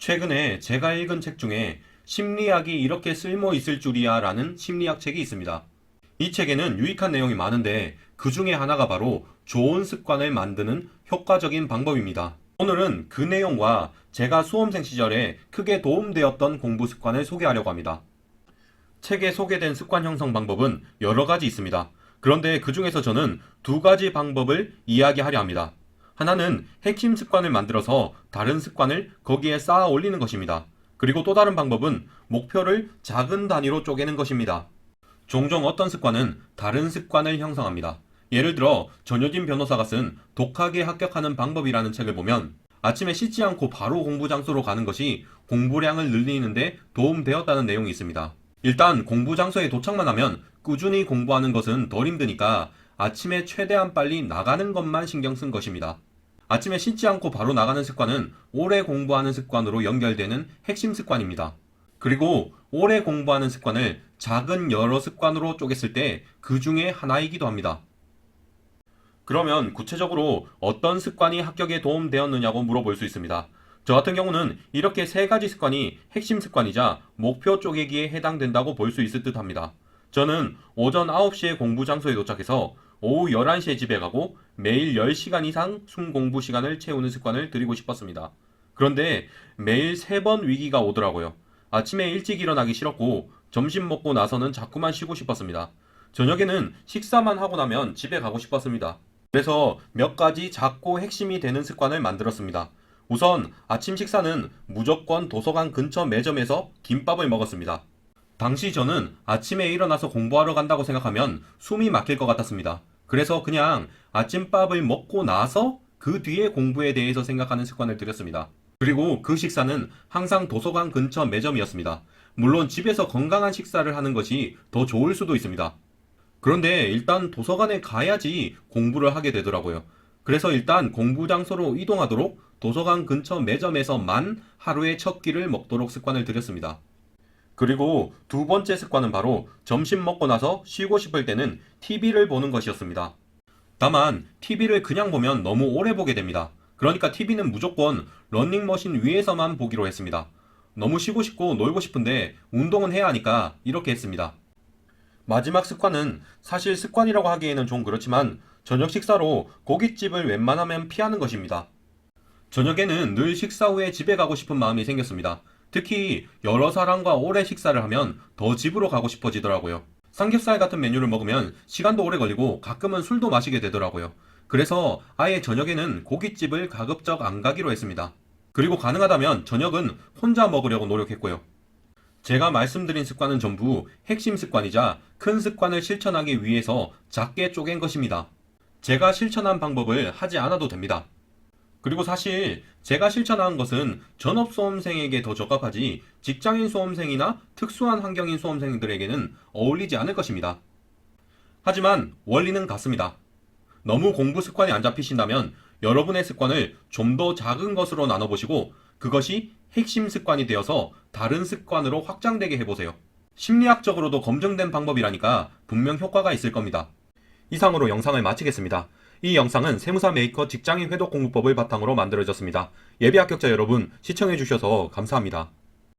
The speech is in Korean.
최근에 제가 읽은 책 중에 심리학이 이렇게 쓸모 있을 줄이야 라는 심리학 책이 있습니다. 이 책에는 유익한 내용이 많은데 그 중에 하나가 바로 좋은 습관을 만드는 효과적인 방법입니다. 오늘은 그 내용과 제가 수험생 시절에 크게 도움되었던 공부 습관을 소개하려고 합니다. 책에 소개된 습관 형성 방법은 여러 가지 있습니다. 그런데 그 중에서 저는 두 가지 방법을 이야기하려 합니다. 하나는 핵심 습관을 만들어서 다른 습관을 거기에 쌓아 올리는 것입니다. 그리고 또 다른 방법은 목표를 작은 단위로 쪼개는 것입니다. 종종 어떤 습관은 다른 습관을 형성합니다. 예를 들어 전효진 변호사가 쓴 독하게 합격하는 방법이라는 책을 보면 아침에 씻지 않고 바로 공부 장소로 가는 것이 공부량을 늘리는데 도움되었다는 내용이 있습니다. 일단 공부 장소에 도착만 하면 꾸준히 공부하는 것은 덜 힘드니까 아침에 최대한 빨리 나가는 것만 신경 쓴 것입니다. 아침에 씻지 않고 바로 나가는 습관은 오래 공부하는 습관으로 연결되는 핵심 습관입니다. 그리고 오래 공부하는 습관을 작은 여러 습관으로 쪼갰을 때 그 중에 하나이기도 합니다. 그러면 구체적으로 어떤 습관이 합격에 도움되었느냐고 물어볼 수 있습니다. 저 같은 경우는 이렇게 세 가지 습관이 핵심 습관이자 목표 쪼개기에 해당된다고 볼 수 있을 듯 합니다. 저는 오전 9시에 공부 장소에 도착해서 오후 11시에 집에 가고 매일 10시간 이상 순공부 시간을 채우는 습관을 들이고 싶었습니다. 그런데 매일 3번 위기가 오더라고요. 아침에 일찍 일어나기 싫었고 점심 먹고 나서는 자꾸만 쉬고 싶었습니다. 저녁에는 식사만 하고 나면 집에 가고 싶었습니다. 그래서 몇 가지 작고 핵심이 되는 습관을 만들었습니다. 우선 아침 식사는 무조건 도서관 근처 매점에서 김밥을 먹었습니다. 당시 저는 아침에 일어나서 공부하러 간다고 생각하면 숨이 막힐 것 같았습니다. 그래서 그냥 아침밥을 먹고 나서 그 뒤에 공부에 대해서 생각하는 습관을 들였습니다. 그리고 그 식사는 항상 도서관 근처 매점이었습니다. 물론 집에서 건강한 식사를 하는 것이 더 좋을 수도 있습니다. 그런데 일단 도서관에 가야지 공부를 하게 되더라고요. 그래서 일단 공부 장소로 이동하도록 도서관 근처 매점에서만 하루에 첫 끼를 먹도록 습관을 들였습니다. 그리고 두 번째 습관은 바로 점심 먹고 나서 쉬고 싶을 때는 TV를 보는 것이었습니다. 다만 TV를 그냥 보면 너무 오래 보게 됩니다. 그러니까 TV는 무조건 러닝머신 위에서만 보기로 했습니다. 너무 쉬고 싶고 놀고 싶은데 운동은 해야 하니까 이렇게 했습니다. 마지막 습관은 사실 습관이라고 하기에는 좀 그렇지만 저녁 식사로 고깃집을 웬만하면 피하는 것입니다. 저녁에는 늘 식사 후에 집에 가고 싶은 마음이 생겼습니다. 특히 여러 사람과 오래 식사를 하면 더 집으로 가고 싶어지더라고요. 삼겹살 같은 메뉴를 먹으면 시간도 오래 걸리고 가끔은 술도 마시게 되더라고요. 그래서 아예 저녁에는 고깃집을 가급적 안 가기로 했습니다. 그리고 가능하다면 저녁은 혼자 먹으려고 노력했고요. 제가 말씀드린 습관은 전부 핵심 습관이자 큰 습관을 실천하기 위해서 작게 쪼갠 것입니다. 제가 실천한 방법을 하지 않아도 됩니다. 그리고 사실 제가 실천한 것은 전업 수험생에게 더 적합하지 직장인 수험생이나 특수한 환경인 수험생들에게는 어울리지 않을 것입니다. 하지만 원리는 같습니다. 너무 공부 습관이 안 잡히신다면 여러분의 습관을 좀 더 작은 것으로 나눠보시고 그것이 핵심 습관이 되어서 다른 습관으로 확장되게 해보세요. 심리학적으로도 검증된 방법이라니까 분명 효과가 있을 겁니다. 이상으로 영상을 마치겠습니다. 이 영상은 세무사 메이커 직장인 회독 공부법을 바탕으로 만들어졌습니다. 예비 합격자 여러분 시청해주셔서 감사합니다.